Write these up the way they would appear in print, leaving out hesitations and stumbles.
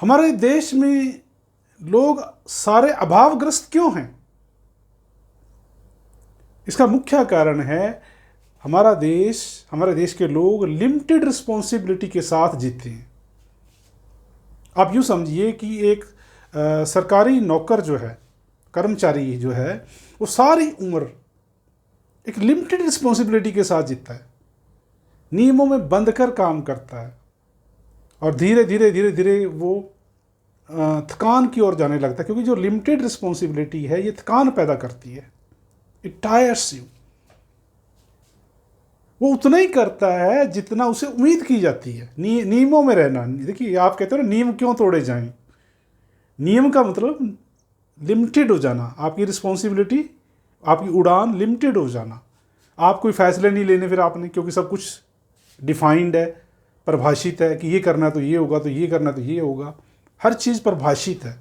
हमारे देश में लोग सारे अभावग्रस्त क्यों हैं? इसका मुख्य कारण है हमारे देश के लोग लिमिटेड रिस्पॉन्सिबिलिटी के साथ जीते हैं। आप यूँ समझिए कि एक सरकारी नौकर जो है, कर्मचारी जो है, वो सारी उम्र एक लिमिटेड रिस्पॉन्सिबिलिटी के साथ जीता है, नियमों में बंध कर काम करता है और धीरे धीरे वो थकान की ओर जाने लगता है, क्योंकि जो लिमिटेड रिस्पॉन्सिबिलिटी है ये थकान पैदा करती है। It tyres you. वो उतना ही करता है जितना उसे उम्मीद की जाती है। नियमों में रहना। देखिए, आप कहते हो ना, नियम क्यों तोड़े जाएं? नियम का मतलब लिमिटेड हो जाना, आपकी रिस्पॉन्सिबिलिटी, आपकी उड़ान लिमिटेड हो जाना। आप कोई फैसले नहीं लेने फिर आपने, क्योंकि सब कुछ डिफाइंड है, परिभाषित है कि ये करना तो ये होगा, तो ये करना तो ये होगा। हर चीज़ परिभाषित है,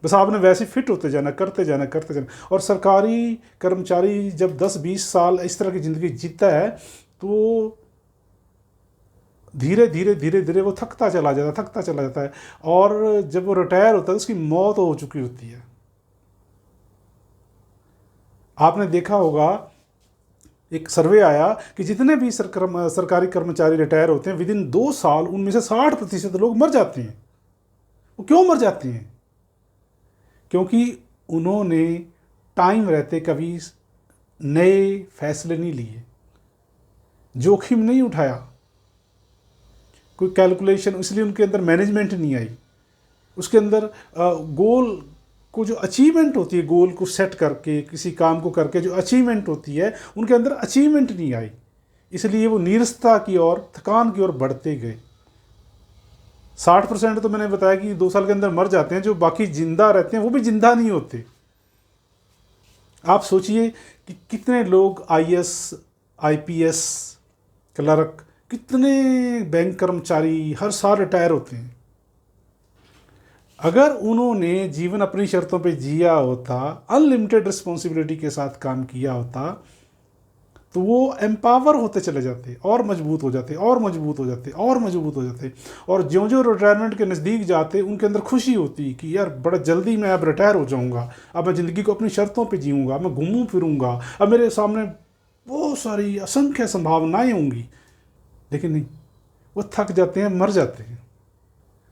बस आपने वैसे फिट होते जाना, करते जाना। और सरकारी कर्मचारी जब 10-20 साल इस तरह की ज़िंदगी जीता है तो धीरे धीरे वो थकता चला जाता है। और जब वो रिटायर होता है उसकी मौत हो चुकी होती है। आपने देखा होगा, एक सर्वे आया कि जितने भी सरकारी कर्मचारी रिटायर होते हैं, विदिन 2 साल उनमें से 60% लोग मर जाते हैं। वो क्यों मर जाते हैं? क्योंकि उन्होंने टाइम रहते कभी नए फैसले नहीं लिए, जोखिम नहीं उठाया, कोई कैलकुलेशन, इसलिए उनके अंदर मैनेजमेंट नहीं आई। उसके अंदर गोल को जो अचीवमेंट होती है, गोल को सेट करके, किसी काम को करके जो अचीवमेंट होती है, उनके अंदर अचीवमेंट नहीं आई। इसलिए वो नीरसता की ओर, थकान की ओर बढ़ते गए। 60% तो मैंने बताया कि 2 साल के अंदर मर जाते हैं। जो बाकी जिंदा रहते हैं वो भी जिंदा नहीं होते। आप सोचिए कि कितने लोग IAS, IPS, क्लर्क, कितने बैंक कर्मचारी हर साल रिटायर होते हैं। अगर उन्होंने जीवन अपनी शर्तों पे जिया होता, अनलिमिटेड रिस्पॉन्सिबिलिटी के साथ काम किया होता, तो वो एम्पावर होते चले जाते और मजबूत हो जाते और ज्यों ज्यों रिटायरमेंट के नज़दीक जाते उनके अंदर खुशी होती कि यार बड़ा जल्दी मैं अब रिटायर हो जाऊंगा, अब मैं ज़िंदगी को अपनी शर्तों पे जीऊँगा, मैं घूमूँ फिरूँगा, अब मेरे सामने बहुत सारी असंख्य संभावनाएं होंगी। लेकिन नहीं, वो थक जाते हैं, मर जाते हैं।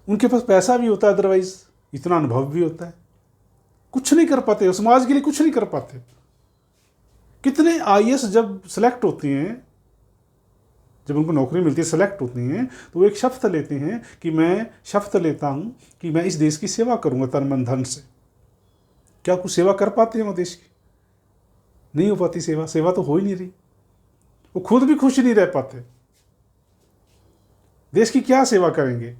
उनके पास पैसा भी होता है, अदरवाइज इतना अनुभव भी होता है, कुछ नहीं कर पाते, समाज के लिए कुछ नहीं कर पाते। कितने IAS जब सेलेक्ट होते हैं, जब उनको नौकरी मिलती है, सेलेक्ट होते हैं, तो वो एक शपथ लेते हैं कि मैं शपथ लेता हूँ कि मैं इस देश की सेवा करूँगा तन मन धन से। क्या कुछ सेवा कर पाते हैं वो देश की? नहीं हो पाती सेवा तो हो ही नहीं रही। वो खुद भी खुश नहीं रह पाते, देश की क्या सेवा करेंगे?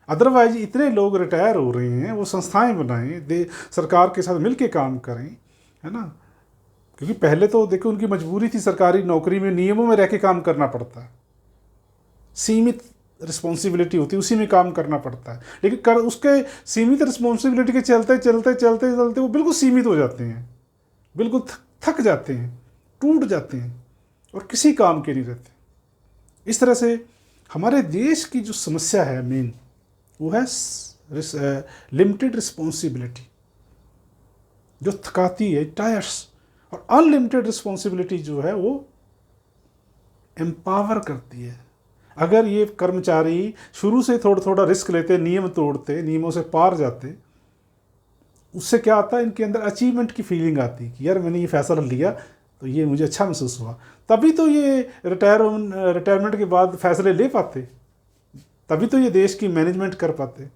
अदरवाइज इतने लोग रिटायर हो रहे हैं, वो संस्थाएं बनाएं, सरकार के साथ मिलके काम करें, है ना? क्योंकि पहले तो देखो उनकी मजबूरी थी, सरकारी नौकरी में नियमों में रह के काम करना पड़ता है, सीमित रिस्पॉन्सिबिलिटी होती है, उसी में काम करना पड़ता है। लेकिन उसके सीमित रिस्पॉन्सिबिलिटी के चलते वो बिल्कुल सीमित हो जाते हैं, बिल्कुल थक जाते हैं, टूट जाते हैं और किसी काम के नहीं रहते। इस तरह से हमारे देश की जो समस्या है मेन, वो है लिमिटेड रिस्पॉन्सिबिलिटी, जो थकाती है, टायर्स। और अनलिमिटेड रिस्पॉन्सिबिलिटी जो है वो एम्पावर करती है। अगर ये कर्मचारी शुरू से थोड़ा रिस्क लेते, नियम तोड़ते, नियमों से पार जाते, उससे क्या आता है, इनके अंदर अचीवमेंट की फीलिंग आती कि यार मैंने ये फैसला लिया तो ये मुझे अच्छा महसूस हुआ। तभी तो ये रिटायरमेंट के बाद फैसले ले पाते, तभी तो ये देश की मैनेजमेंट कर पाते,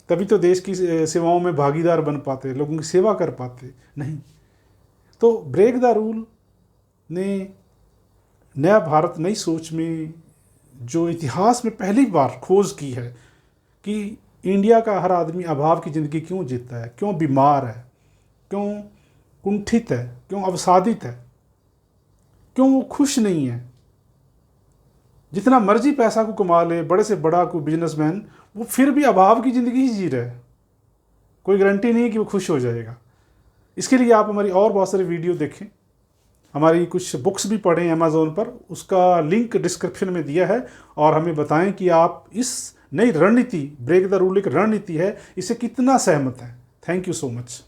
तभी तो देश की सेवाओं में भागीदार बन पाते, लोगों की सेवा कर पाते। नहीं तो ब्रेक द रूल ने नया भारत, नई सोच में जो इतिहास में पहली बार खोज की है कि इंडिया का हर आदमी अभाव की ज़िंदगी क्यों जीता है, क्यों बीमार है, क्यों कुंठित है, क्यों अवसादित है, क्यों वो खुश नहीं है। जितना मर्जी पैसा को कमा ले, बड़े से बड़ा कोई बिजनेसमैन, वो फिर भी अभाव की ज़िंदगी ही जी रहा है। कोई गारंटी नहीं है कि वो खुश हो जाएगा। इसके लिए आप हमारी और बहुत सारी वीडियो देखें, हमारी कुछ बुक्स भी पढ़ें अमेज़ोन पर, उसका लिंक डिस्क्रिप्शन में दिया है, और हमें बताएं कि आप इस नई रणनीति, ब्रेक द रूल एक रणनीति है, इसे कितना सहमत है। Thank you so much.